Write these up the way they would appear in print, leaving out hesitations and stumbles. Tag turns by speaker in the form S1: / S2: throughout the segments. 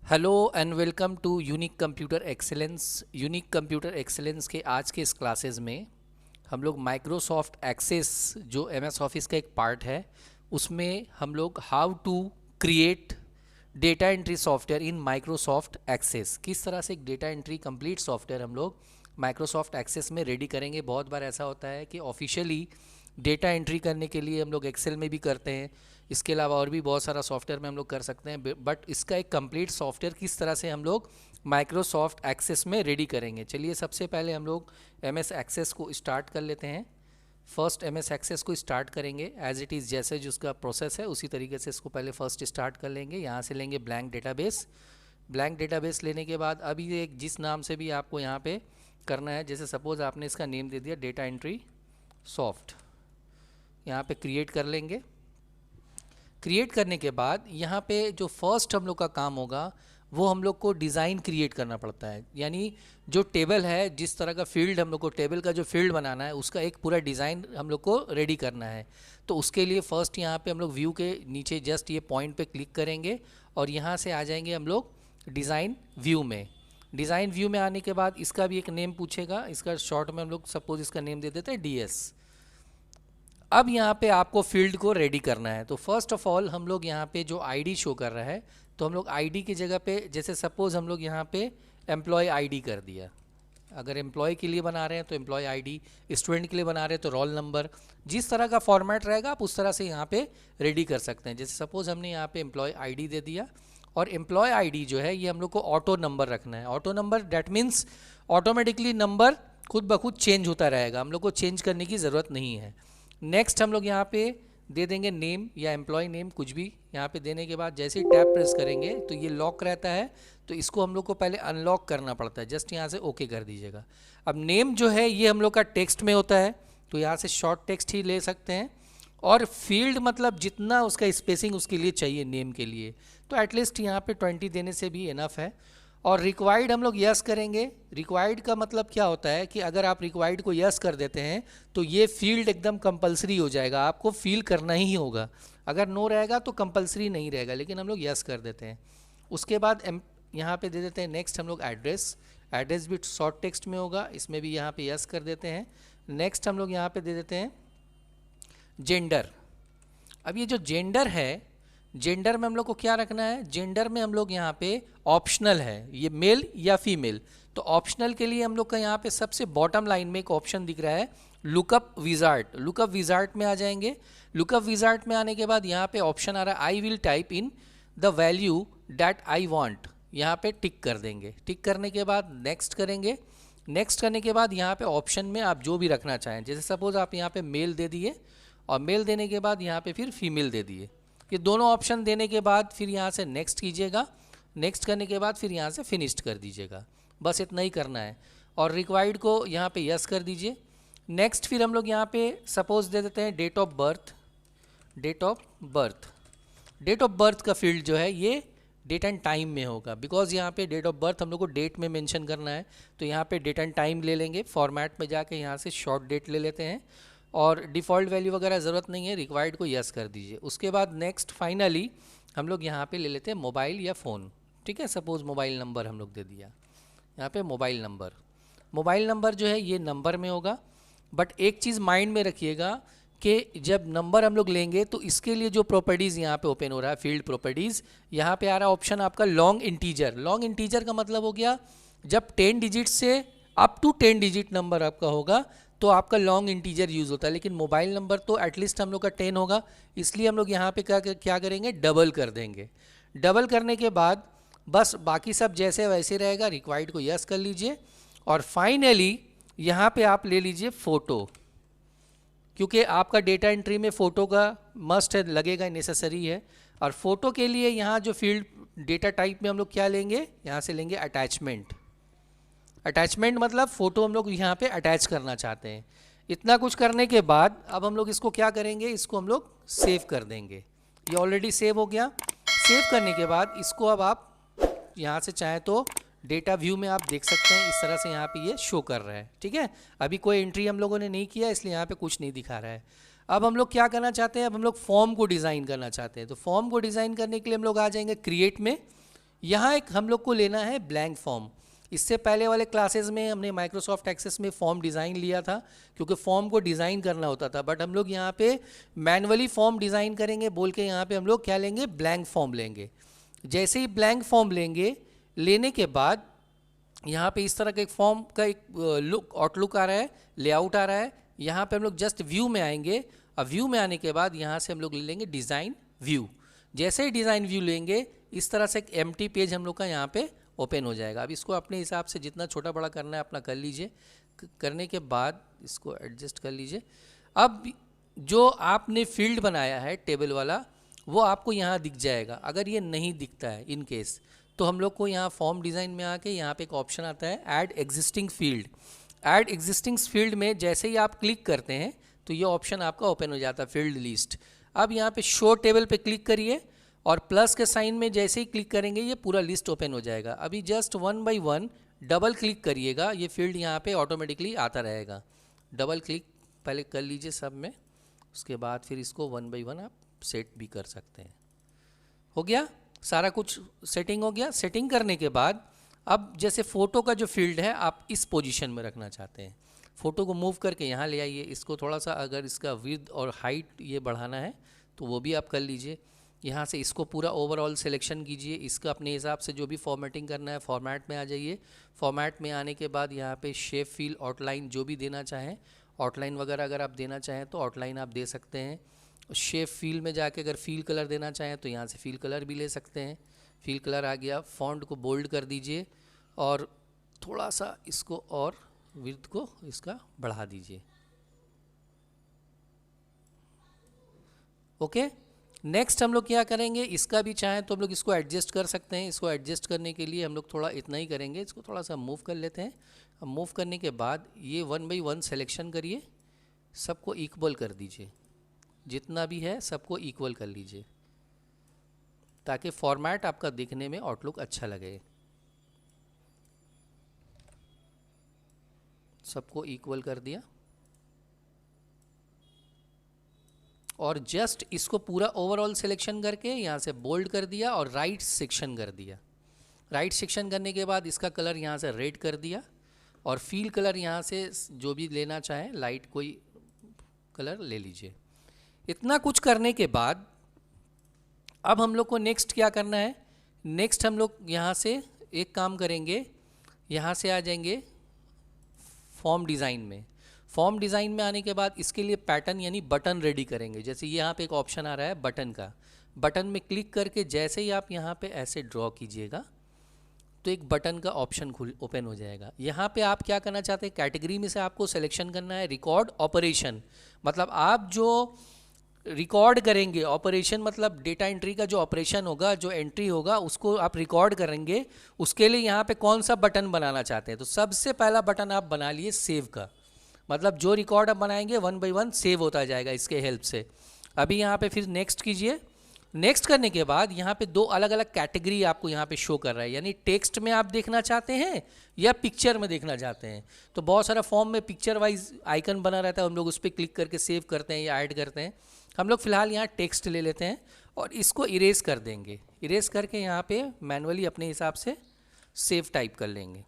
S1: Hello and welcome to Unique Computer Excellence. Unique Computer Excellence के आज के इस क्लासेस में हम लोग माइक्रोसॉफ्ट एक्सेस जो एमएस ऑफिस का एक पार्ट है उसमें हम लोग how to create data entry software in Microsoft Access, किस तरह से एक डेटा एंट्री कंप्लीट सॉफ्टवेयर हम लोग माइक्रोसॉफ्ट एक्सेस में रेडी करेंगे। बहुत बार ऐसा होता है कि ऑफिशियली डेटा एंट्री करने के लिए हम लोग एक्सेल में भी करते हैं, इसके अलावा और भी बहुत सारा सॉफ्टवेयर में हम लोग कर सकते हैं, बट इसका एक कंप्लीट सॉफ्टवेयर किस तरह से हम लोग माइक्रोसॉफ्ट एक्सेस में रेडी करेंगे। चलिए सबसे पहले हम लोग एमएस एक्सेस को स्टार्ट कर लेते हैं। फर्स्ट एमएस एक्सेस को स्टार्ट करेंगे एज इट इज़, जैसे जो उसका प्रोसेस है उसी तरीके से इसको पहले फर्स्ट स्टार्ट कर लेंगे। यहाँ से लेंगे ब्लैंक डेटाबेस। ब्लैंक डेटाबेस लेने के बाद अभी एक जिस नाम से भी आपको यहाँ पे करना है, जैसे सपोज आपने इसका नेम दे दिया डेटा एंट्री सॉफ्ट, यहाँ पे क्रिएट कर लेंगे। क्रिएट करने के बाद यहाँ पे जो फर्स्ट हम लोग का काम होगा वो हम लोग को डिज़ाइन क्रिएट करना पड़ता है, यानी जो टेबल है, जिस तरह का फील्ड हम लोग को टेबल का जो फील्ड बनाना है उसका एक पूरा डिज़ाइन हम लोग को रेडी करना है। तो उसके लिए फ़र्स्ट यहाँ पे हम लोग व्यू के नीचे जस्ट ये पॉइंट पे क्लिक करेंगे और यहाँ से आ जाएंगे हम लोग डिज़ाइन व्यू में। डिज़ाइन व्यू में आने के बाद इसका भी एक नेम पूछेगा, इसका शॉर्ट में हम लोग सपोज इसका नेम दे देते हैं DS। अब यहाँ पे आपको फील्ड को रेडी करना है, तो फर्स्ट ऑफ ऑल हम लोग यहाँ पे जो आईडी शो कर रहा है तो हम लोग आईडी की जगह पे, जैसे सपोज हम लोग यहाँ पे एम्प्लॉय आईडी कर दिया। अगर एम्प्लॉय के लिए बना रहे हैं तो एम्प्लॉय आईडी, स्टूडेंट के लिए बना रहे हैं तो रोल नंबर, जिस तरह का फॉर्मेट रहेगा आप उस तरह से यहाँ पे रेडी कर सकते हैं। जैसे सपोज हमने यहाँ पे एम्प्लॉय आईडी दे दिया और एम्प्लॉय आईडी जो है ये हम लोग को ऑटो नंबर रखना है। Auto number that means automatically number खुद ब खुद चेंज होता रहेगा, हम लोग को चेंज करने की ज़रूरत नहीं है। नेक्स्ट हम लोग यहाँ पे दे देंगे नेम या एम्प्लॉय नेम, कुछ भी। यहाँ पे देने के बाद जैसे ही टैब प्रेस करेंगे तो ये लॉक रहता है, तो इसको हम लोग को पहले अनलॉक करना पड़ता है। जस्ट यहाँ से ओके कर दीजिएगा। अब नेम जो है ये हम लोग का टेक्स्ट में होता है, तो यहाँ से शॉर्ट टेक्स्ट ही ले सकते हैं। और फील्ड मतलब जितना उसका स्पेसिंग उसके लिए चाहिए नेम के लिए, तो एटलीस्ट यहाँ पे 20 देने से भी इनफ है। और रिक्वायर्ड हम लोग यस करेंगे। रिक्वायर्ड का मतलब क्या होता है कि अगर आप रिक्वायर्ड को यस कर देते हैं तो ये फील्ड एकदम कंपलसरी हो जाएगा, आपको फिल करना ही होगा। अगर नो रहेगा तो कंपलसरी नहीं रहेगा, लेकिन हम लोग यस कर देते हैं। उसके बाद यहाँ पे दे देते हैं नेक्स्ट हम लोग एड्रेस। एड्रेस भी शॉर्ट टेक्स्ट में होगा, इसमें भी यहाँ पे यस कर देते हैं। नेक्स्ट हम लोग यहाँ पे दे देते हैं जेंडर। अब ये जो जेंडर है, जेंडर में हम लोग को क्या रखना है, जेंडर में हम लोग यहाँ पे ऑप्शनल है, ये मेल या फीमेल। तो ऑप्शनल के लिए हम लोग का यहाँ पे सबसे बॉटम लाइन में एक ऑप्शन दिख रहा है लुकअप विजार्ड। लुकअप विजार्ड में आ जाएंगे। लुकअप विजार्ड में आने के बाद यहाँ पे ऑप्शन आ रहा है I will type in the value that I want, यहाँ पे टिक कर देंगे। टिक करने के बाद नेक्स्ट करेंगे। नेक्स्ट करने के बाद यहाँ पे ऑप्शन में आप जो भी रखना चाहें, जैसे सपोज आप यहाँ पे मेल दे दिए और मेल देने के बाद यहाँ पे फिर फीमेल दे दिए। ये दोनों ऑप्शन देने के बाद फिर यहाँ से नेक्स्ट कीजिएगा। नेक्स्ट करने के बाद फिर यहाँ से फिनिश्ड कर दीजिएगा, बस इतना ही करना है। और रिक्वायर्ड को यहाँ पे यस कर दीजिए। नेक्स्ट फिर हम लोग यहाँ पे सपोज दे देते हैं date of birth. Date of birth, date of birth का फील्ड जो है ये डेट एंड टाइम में होगा, बिकॉज यहाँ पे डेट ऑफ बर्थ हम लोग को डेट में मेंशन करना है, तो यहाँ पे डेट एंड टाइम ले लेंगे। फॉर्मेट में जाके यहाँ से शॉर्ट डेट ले लेते हैं और डिफ़ॉल्ट वैल्यू वगैरह ज़रूरत नहीं है, रिक्वायर्ड को यस कर दीजिए। उसके बाद नेक्स्ट फाइनली हम लोग यहाँ पे ले लेते हैं मोबाइल या फ़ोन, ठीक है। सपोज़ मोबाइल नंबर हम लोग दे दिया, यहाँ पे मोबाइल नंबर। मोबाइल नंबर जो है ये नंबर में होगा, बट एक चीज़ माइंड में रखिएगा कि जब नंबर हम लोग लेंगे तो इसके लिए जो प्रॉपर्टीज़ यहाँ पे ओपन हो रहा है, फील्ड प्रॉपर्टीज़, यहाँ पे आ रहा है ऑप्शन आपका लॉन्ग इंटीजर। लॉन्ग इंटीजर का मतलब हो गया जब 10 डिजिट से अप टू 10 डिजिट नंबर आपका होगा तो आपका लॉन्ग इंटीजर यूज़ होता है, लेकिन मोबाइल नंबर तो एटलीस्ट हम लोग का 10 होगा, इसलिए हम लोग यहाँ पे क्या करेंगे, डबल कर देंगे। डबल करने के बाद बस बाकी सब जैसे वैसे रहेगा। रिक्वायर्ड को यस कर लीजिए और फाइनली यहाँ पे आप ले लीजिए फ़ोटो, क्योंकि आपका डेटा एंट्री में फ़ोटो का मस्ट है, लगेगा, नेसेसरी है। और फ़ोटो के लिए यहाँ जो फील्ड डेटा टाइप में हम लोग क्या लेंगे, यहाँ से लेंगे अटैचमेंट। अटैचमेंट मतलब फ़ोटो हम लोग यहाँ पे अटैच करना चाहते हैं। इतना कुछ करने के बाद अब हम लोग इसको क्या करेंगे, इसको हम लोग सेव कर देंगे। ये ऑलरेडी सेव हो गया। सेव करने के बाद इसको अब आप यहाँ से चाहें तो डेटा व्यू में आप देख सकते हैं, इस तरह से यहाँ पे ये शो कर रहा है, ठीक है। अभी कोई एंट्री हम लोगों ने नहीं किया इसलिए यहाँ पे कुछ नहीं दिखा रहा है। अब हम लोग क्या करना चाहते हैं, अब हम लोग फॉर्म को डिज़ाइन करना चाहते हैं। तो फॉर्म को डिज़ाइन करने के लिए हम लोग आ जाएंगे क्रिएट में। यहाँ एक हम लोग को लेना है ब्लैंक फॉर्म। इससे पहले वाले क्लासेस में हमने माइक्रोसॉफ्ट एक्सेस में फॉर्म डिज़ाइन लिया था, क्योंकि फॉर्म को डिज़ाइन करना होता था, बट हम लोग यहाँ पे मैनुअली फॉर्म डिज़ाइन करेंगे बोल के यहाँ पे हम लोग क्या लेंगे, ब्लैंक फॉर्म लेंगे। जैसे ही ब्लैंक फॉर्म लेंगे, लेने के बाद यहाँ पे इस तरह का एक फॉर्म का एक लुक, आउटलुक आ रहा है, लेआउट आ रहा है। यहाँ पे हम लोग जस्ट व्यू में आएंगे। अब व्यू में आने के बाद यहाँ से हम लोग ले लेंगे डिज़ाइन व्यू। जैसे ही डिज़ाइन व्यू लेंगे, इस तरह से एक एम्प्टी पेज हम लोग का यहाँ पे ओपन हो जाएगा। अब इसको अपने हिसाब से जितना छोटा बड़ा करना है अपना कर लीजिए। करने के बाद इसको एडजस्ट कर लीजिए। अब जो आपने फील्ड बनाया है टेबल वाला, वो आपको यहाँ दिख जाएगा। अगर ये नहीं दिखता है इन केस, तो हम लोग को यहाँ फॉर्म डिज़ाइन में आके यहाँ पे एक ऑप्शन आता है add existing field. Add existing field में जैसे ही आप क्लिक करते हैं तो ये ऑप्शन आपका ओपन हो जाता है, फील्ड लिस्ट। अब यहाँ पे शो टेबल पे क्लिक करिए और प्लस के साइन में जैसे ही क्लिक करेंगे ये पूरा लिस्ट ओपन हो जाएगा। अभी जस्ट 1 बाई 1 डबल क्लिक करिएगा, ये फील्ड यहाँ पे ऑटोमेटिकली आता रहेगा। डबल क्लिक पहले कर लीजिए सब में, उसके बाद फिर इसको 1 बाई 1 आप सेट भी कर सकते हैं। हो गया, सारा कुछ सेटिंग हो गया। सेटिंग करने के बाद अब जैसे फ़ोटो का जो फील्ड है आप इस पोजीशन में रखना चाहते हैं, फ़ोटो को मूव करके यहाँ ले आइए। इसको थोड़ा सा अगर इसका विड्थ और हाइट ये बढ़ाना है तो वो भी आप कर लीजिए। यहाँ से इसको पूरा ओवरऑल सिलेक्शन कीजिए। इसका अपने हिसाब से जो भी फॉर्मेटिंग करना है फॉर्मेट में आ जाइए। फॉर्मेट में आने के बाद यहाँ पे शेप फील आउटलाइन जो भी देना चाहें, आउटलाइन वगैरह अगर आप देना चाहें तो आउटलाइन आप दे सकते हैं। शेप फील में जाके अगर फील कलर देना चाहें तो यहाँ से फील कलर भी ले सकते हैं। फील कलर आ गया। फॉन्ट को बोल्ड कर दीजिए और थोड़ा सा इसको और विड्थ को इसका बढ़ा दीजिए। ओके, नेक्स्ट हम लोग क्या करेंगे, इसका भी चाहें तो हम लोग इसको एडजस्ट कर सकते हैं। इसको एडजस्ट करने के लिए हम लोग थोड़ा इतना ही करेंगे, इसको थोड़ा सा मूव कर लेते हैं। अब मूव करने के बाद ये 1 बाई 1 सिलेक्शन करिए, सबको इक्वल कर दीजिए, जितना भी है सबको इक्वल कर लीजिए ताकि फॉर्मेट आपका दिखने में आउटलुक अच्छा लगे। सबको इक्वल कर दिया और जस्ट इसको पूरा ओवरऑल सिलेक्शन करके यहाँ से बोल्ड कर दिया और राइट सेक्शन कर दिया। राइट सेक्शन करने के बाद इसका कलर यहाँ से रेड कर दिया और फील कलर यहाँ से जो भी लेना चाहें लाइट कोई कलर ले लीजिए। इतना कुछ करने के बाद अब हम लोग को नेक्स्ट क्या करना है, नेक्स्ट हम लोग यहाँ से एक काम करेंगे, यहाँ से आ जाएंगे फॉर्म डिज़ाइन में। फॉर्म डिज़ाइन में आने के बाद इसके लिए पैटर्न यानी बटन रेडी करेंगे। जैसे यहाँ पे एक ऑप्शन आ रहा है बटन का, बटन में क्लिक करके जैसे ही आप यहाँ पे ऐसे ड्रॉ कीजिएगा तो एक बटन का ऑप्शन ओपन हो जाएगा। यहाँ पे आप क्या करना चाहते हैं, कैटेगरी में से आपको सिलेक्शन करना है रिकॉर्ड ऑपरेशन, मतलब आप जो रिकॉर्ड करेंगे, ऑपरेशन मतलब डेटा एंट्री का जो ऑपरेशन होगा, जो एंट्री होगा उसको आप रिकॉर्ड करेंगे। उसके लिए यहाँ पे कौन सा बटन बनाना चाहते हैं, तो सबसे पहला बटन आप बना लिए सेव का, मतलब जो रिकॉर्ड आप बनाएंगे 1 बाई 1 सेव होता जाएगा इसके हेल्प से। अभी यहाँ पे फिर नेक्स्ट कीजिए। नेक्स्ट करने के बाद यहाँ पे दो अलग अलग कैटेगरी आपको यहाँ पे शो कर रहा है, यानी टेक्स्ट में आप देखना चाहते हैं या पिक्चर में देखना चाहते हैं। तो बहुत सारा फॉर्म में पिक्चर वाइज आइकन बना रहता है, हम लोग उस पर क्लिक करके सेव करते हैं या ऐड करते हैं। हम लोग फिलहाल यहाँ टेक्स्ट ले लेते हैं और इसको इरेज कर देंगे। इरेज करके यहाँ पे मैनुअली अपने हिसाब से सेव टाइप कर लेंगे।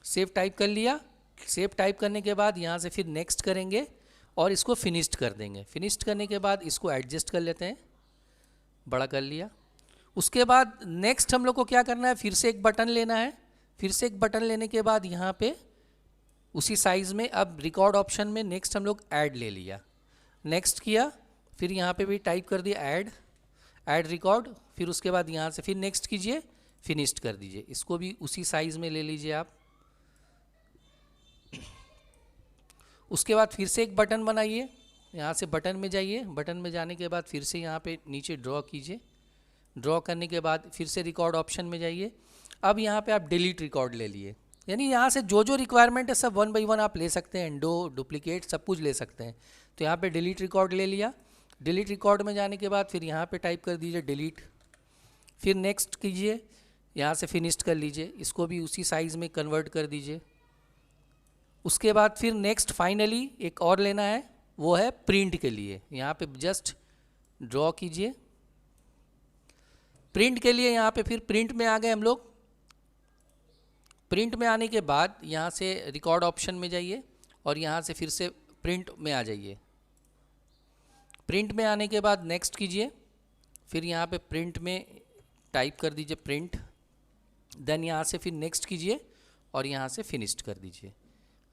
S1: सेव टाइप कर लिया। सेव टाइप करने के बाद यहाँ से फिर नेक्स्ट करेंगे और इसको फिनिश्ड कर देंगे। फिनिश्ड करने के बाद इसको एडजस्ट कर लेते हैं, बड़ा कर लिया। उसके बाद नेक्स्ट हम लोग को क्या करना है, फिर से एक बटन लेना है। फिर से एक बटन लेने के बाद यहाँ पे उसी साइज़ में अब रिकॉर्ड ऑप्शन में नेक्स्ट हम लोग ऐड ले लिया। नेक्स्ट किया, फिर यहाँ पे भी टाइप कर दिया ऐड रिकॉर्ड। फिर उसके बाद यहाँ से फिर नेक्स्ट कीजिए, फिनिश्ड कर दीजिए। इसको भी उसी साइज़ में ले लीजिए आप। उसके बाद फिर से एक बटन बनाइए, यहाँ से बटन में जाइए। बटन में जाने के बाद फिर से यहाँ पे नीचे ड्रॉ कीजिए। ड्रॉ करने के बाद फिर से रिकॉर्ड ऑप्शन में जाइए। अब यहाँ पे आप डिलीट रिकॉर्ड ले लिए, यानी यहाँ से जो जो रिक्वायरमेंट है सब 1 बाई 1 आप ले सकते हैं, एंडो डुप्लीकेट सब कुछ ले सकते हैं। तो यहाँ पे डिलीट रिकॉर्ड ले लिया। डिलीट रिकॉर्ड में जाने के बाद फिर यहाँ पे टाइप कर दीजिए डिलीट। फिर नेक्स्ट कीजिए, यहाँ से फिनिश्ड कर लीजिए। इसको भी उसी साइज़ में कन्वर्ट कर दीजिए। उसके बाद फिर नेक्स्ट फाइनली एक और लेना है, वो है प्रिंट के लिए। यहाँ पे जस्ट ड्रॉ कीजिए। प्रिंट के लिए यहाँ पे फिर प्रिंट में आ गए हम लोग। प्रिंट में आने के बाद यहाँ से रिकॉर्ड ऑप्शन में जाइए और यहाँ से फिर से प्रिंट में आ जाइए। प्रिंट में आने के बाद नेक्स्ट कीजिए, फिर यहाँ पे प्रिंट में टाइप कर दीजिए प्रिंट, देन यहाँ से फिर नेक्स्ट कीजिए और यहाँ से फिनिश्ड कर दीजिए।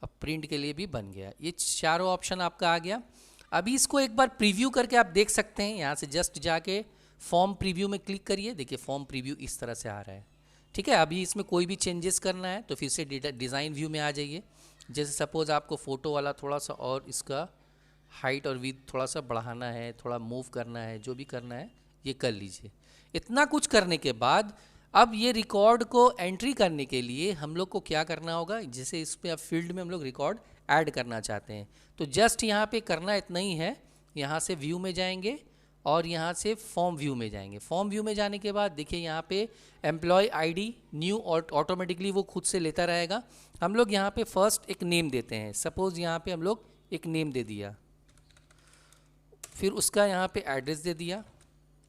S1: अब प्रिंट के लिए भी बन गया। ये चारों ऑप्शन आपका आ गया। अभी इसको एक बार प्रीव्यू करके आप देख सकते हैं। यहाँ से जस्ट जाके फॉर्म प्रीव्यू में क्लिक करिए, देखिए फॉर्म प्रीव्यू इस तरह से आ रहा है। ठीक है, अभी इसमें कोई भी चेंजेस करना है तो फिर से डिज़ाइन व्यू में आ जाइए। जैसे सपोज़ आपको फ़ोटो वाला थोड़ा सा और इसका हाइट और विड्थ थोड़ा सा बढ़ाना है, थोड़ा मूव करना है, जो भी करना है ये कर लीजिए। इतना कुछ करने के बाद अब ये रिकॉर्ड को एंट्री करने के लिए हम लोग को क्या करना होगा, जैसे इस पर अब फील्ड में हम लोग रिकॉर्ड ऐड करना चाहते हैं तो जस्ट यहाँ पे करना इतना ही है। यहाँ से व्यू में जाएंगे और यहाँ से फॉर्म व्यू में जाएंगे। फॉर्म व्यू में जाने के बाद देखिए यहाँ पे एम्प्लॉय आईडी न्यू और ऑटोमेटिकली वो खुद से लेता रहेगा। हम लोग यहाँ पे फर्स्ट एक नेम देते हैं। सपोज़ यहाँ पे हम लोग एक नेम दे दिया, फिर उसका यहाँ पे एड्रेस दे दिया,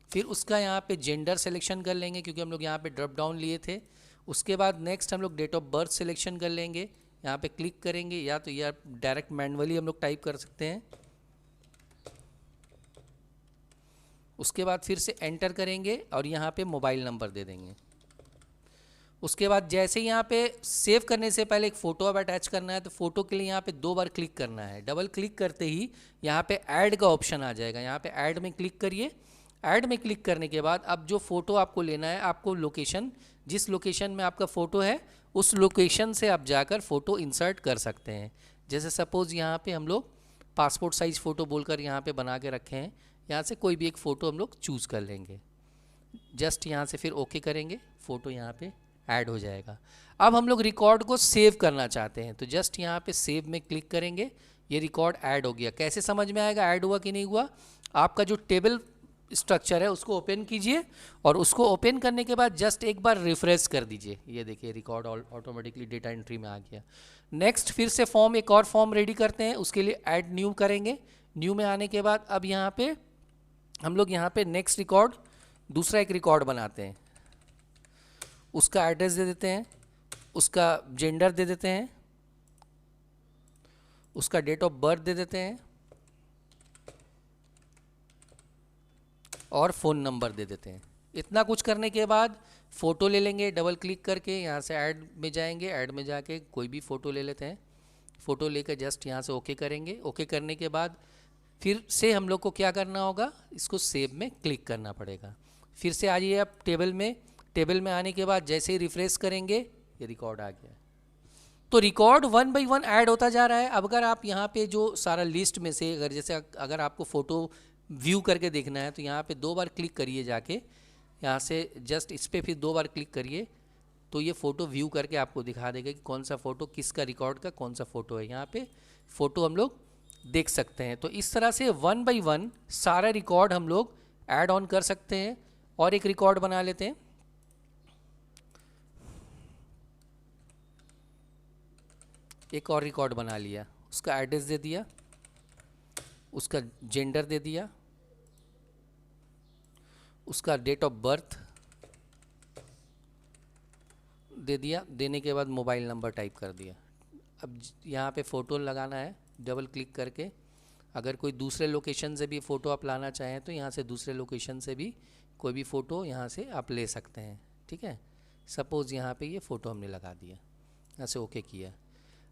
S1: फिर उसका यहाँ पे जेंडर सिलेक्शन कर लेंगे क्योंकि हम लोग यहाँ पे ड्रॉप डाउन लिए थे। उसके बाद नेक्स्ट हम लोग डेट ऑफ बर्थ सिलेक्शन कर लेंगे, यहाँ पे क्लिक करेंगे, या तो यार डायरेक्ट मैनुअली हम लोग टाइप कर सकते हैं। उसके बाद फिर से एंटर करेंगे और यहाँ पे मोबाइल नंबर दे देंगे। उसके बाद जैसे यहाँ पे सेव करने से पहले एक फ़ोटो अब अटैच करना है तो फ़ोटो के लिए यहाँ पे 2 बार क्लिक करना है। डबल क्लिक करते ही यहाँ पे ऐड का ऑप्शन आ जाएगा। यहाँ पे ऐड में क्लिक करिए। ऐड में क्लिक करने के बाद अब जो फ़ोटो आपको लेना है, आपको लोकेशन, जिस लोकेशन में आपका फ़ोटो है उस लोकेशन से आप जाकर फ़ोटो इंसर्ट कर सकते हैं। जैसे सपोज़ यहाँ पे हम लोग पासपोर्ट साइज़ फ़ोटो बोलकर यहाँ पे बना के रखे हैं, यहाँ से कोई भी एक फ़ोटो हम लोग चूज़ कर लेंगे। जस्ट यहाँ से फिर ओके करेंगे, फ़ोटो यहाँ पे ऐड हो जाएगा। अब हम लोग रिकॉर्ड को सेव करना चाहते हैं तो जस्ट यहाँ पे सेव में क्लिक करेंगे, ये रिकॉर्ड ऐड हो गया। कैसे समझ में आएगा ऐड हुआ कि नहीं हुआ? आपका जो टेबल स्ट्रक्चर है उसको ओपन कीजिए और उसको ओपन करने के बाद जस्ट एक बार रिफ्रेश कर दीजिए। ये देखिए रिकॉर्ड ऑटोमेटिकली डेटा एंट्री में आ गया। नेक्स्ट फिर से फॉर्म, एक और फॉर्म रेडी करते हैं, उसके लिए ऐड न्यू करेंगे। न्यू में आने के बाद अब यहाँ पे हम लोग यहाँ पे नेक्स्ट रिकॉर्ड, दूसरा एक रिकॉर्ड बनाते हैं। उसका एड्रेस दे देते हैं, उसका जेंडर दे देते हैं, उसका डेट ऑफ बर्थ दे देते हैं और फ़ोन नंबर दे देते हैं। इतना कुछ करने के बाद फ़ोटो ले लेंगे, डबल क्लिक करके यहाँ से ऐड में जाएंगे। ऐड में जाके कोई भी फ़ोटो ले लेते हैं। फ़ोटो लेकर जस्ट यहाँ से ओके करेंगे। ओके करने के बाद फिर से हम लोग को क्या करना होगा, इसको सेव में क्लिक करना पड़ेगा। फिर से आ जाइए आप टेबल में। टेबल में आने के बाद जैसे ही रिफ्रेश करेंगे ये रिकॉर्ड आ गया। तो रिकॉर्ड 1 बाई 1 ऐड होता जा रहा है। अब अगर आप यहाँ पे जो सारा लिस्ट में से अगर आपको फ़ोटो व्यू करके देखना है तो यहाँ पे 2 बार क्लिक करिए, जाके यहाँ से जस्ट इस पर फिर 2 बार क्लिक करिए तो ये फ़ोटो व्यू करके आपको दिखा देगा कि कौन सा फ़ोटो किसका रिकॉर्ड का कौन सा फ़ोटो है। यहाँ पे फ़ोटो हम लोग देख सकते हैं। तो इस तरह से 1 बाई 1 सारा रिकॉर्ड हम लोग ऐड ऑन कर सकते हैं। और एक रिकॉर्ड बना लेते हैं। एक और रिकॉर्ड बना लिया, उसका एड्रेस दे दिया, उसका जेंडर दे दिया, उसका डेट ऑफ बर्थ दे दिया। देने के बाद मोबाइल नंबर टाइप कर दिया। अब यहाँ पे फ़ोटो लगाना है, डबल क्लिक करके अगर कोई दूसरे लोकेशन से भी फ़ोटो आप लाना चाहें तो यहाँ से दूसरे लोकेशन से भी कोई भी फ़ोटो यहाँ से आप ले सकते हैं। ठीक है, सपोज़ यहाँ पे ये फ़ोटो हमने लगा दिया, यहाँ से ओके किया।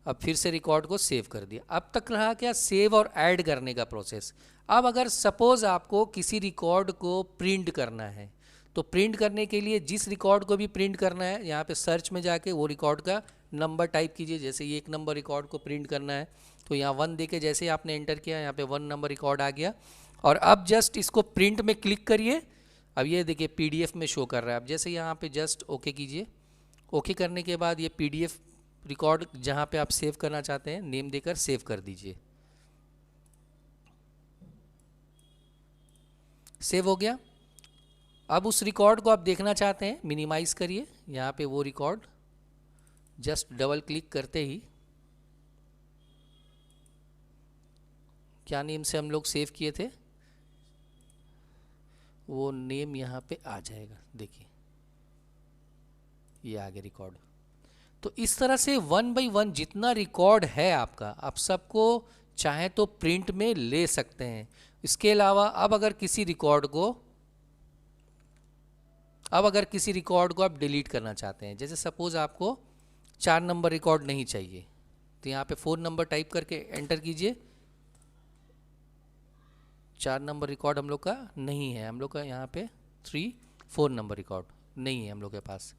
S1: अब फिर से रिकॉर्ड को सेव कर दिया। अब तक रहा क्या, सेव और ऐड करने का प्रोसेस। अब अगर सपोज़ आपको किसी रिकॉर्ड को प्रिंट करना है तो प्रिंट करने के लिए जिस रिकॉर्ड को भी प्रिंट करना है यहाँ पे सर्च में जाके वो रिकॉर्ड का नंबर टाइप कीजिए। जैसे ये 1 नंबर रिकॉर्ड को प्रिंट करना है तो यहाँ 1 देके जैसे आपने एंटर किया यहाँ पे 1 नंबर रिकॉर्ड आ गया। और अब जस्ट इसको प्रिंट में क्लिक करिए। अब ये देखिए PDF में शो कर रहा है। अब जैसे यहाँ पे जस्ट ओके कीजिए। ओके करने के बाद ये PDF रिकॉर्ड जहाँ पे आप सेव करना चाहते हैं नेम देकर सेव कर दीजिए। सेव हो गया। अब उस रिकॉर्ड को आप देखना चाहते हैं, मिनिमाइज़ करिए। यहाँ पे वो रिकॉर्ड जस्ट डबल क्लिक करते ही क्या नेम से हम लोग सेव किए थे वो नेम यहाँ पे आ जाएगा, देखिए ये आ गया रिकॉर्ड। तो इस तरह से 1 बाई 1 जितना रिकॉर्ड है आपका, आप सबको चाहे तो प्रिंट में ले सकते हैं। इसके अलावा अब अगर किसी रिकॉर्ड को आप डिलीट करना चाहते हैं, जैसे सपोज आपको 4 नंबर रिकॉर्ड नहीं चाहिए, तो यहाँ पे 4 नंबर टाइप करके एंटर कीजिए। 4 नंबर रिकॉर्ड हम लोग का नहीं है, हम लोग का यहाँ पे 4 नंबर रिकॉर्ड नहीं है हम लोग के पास,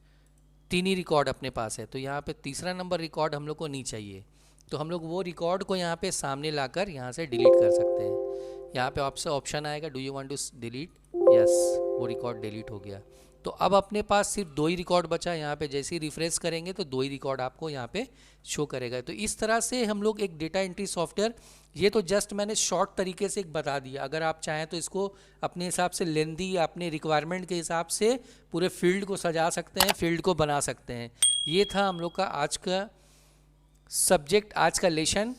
S1: 3 ही रिकॉर्ड अपने पास है। तो यहाँ पे तीसरा नंबर रिकॉर्ड हम लोग को नहीं चाहिए, तो हम लोग वो रिकॉर्ड को यहाँ पे सामने लाकर यहाँ से डिलीट कर सकते हैं। यहाँ पे आपसे ऑप्शन आएगा do you want to delete, yes, वो रिकॉर्ड डिलीट हो गया। तो अब अपने पास सिर्फ 2 ही रिकॉर्ड बचा। यहाँ पे जैसे ही रिफ्रेश करेंगे तो 2 ही रिकॉर्ड आपको यहाँ पे शो करेगा। तो इस तरह से हम लोग एक डेटा एंट्री सॉफ्टवेयर, ये तो जस्ट मैंने शॉर्ट तरीके से एक बता दिया, अगर आप चाहें तो इसको अपने हिसाब से लेंदी या अपने रिक्वायरमेंट के हिसाब से पूरे फील्ड को सजा सकते हैं, फील्ड को बना सकते हैं। ये था हम लोग का आज का सब्जेक्ट, आज का लेसन,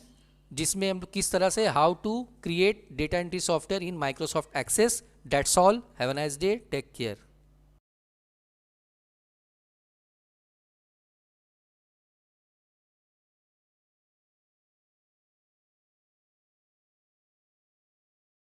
S1: जिसमें हम किस तरह से how to create data entry software in Microsoft Access. That's all, have a nice day, take care.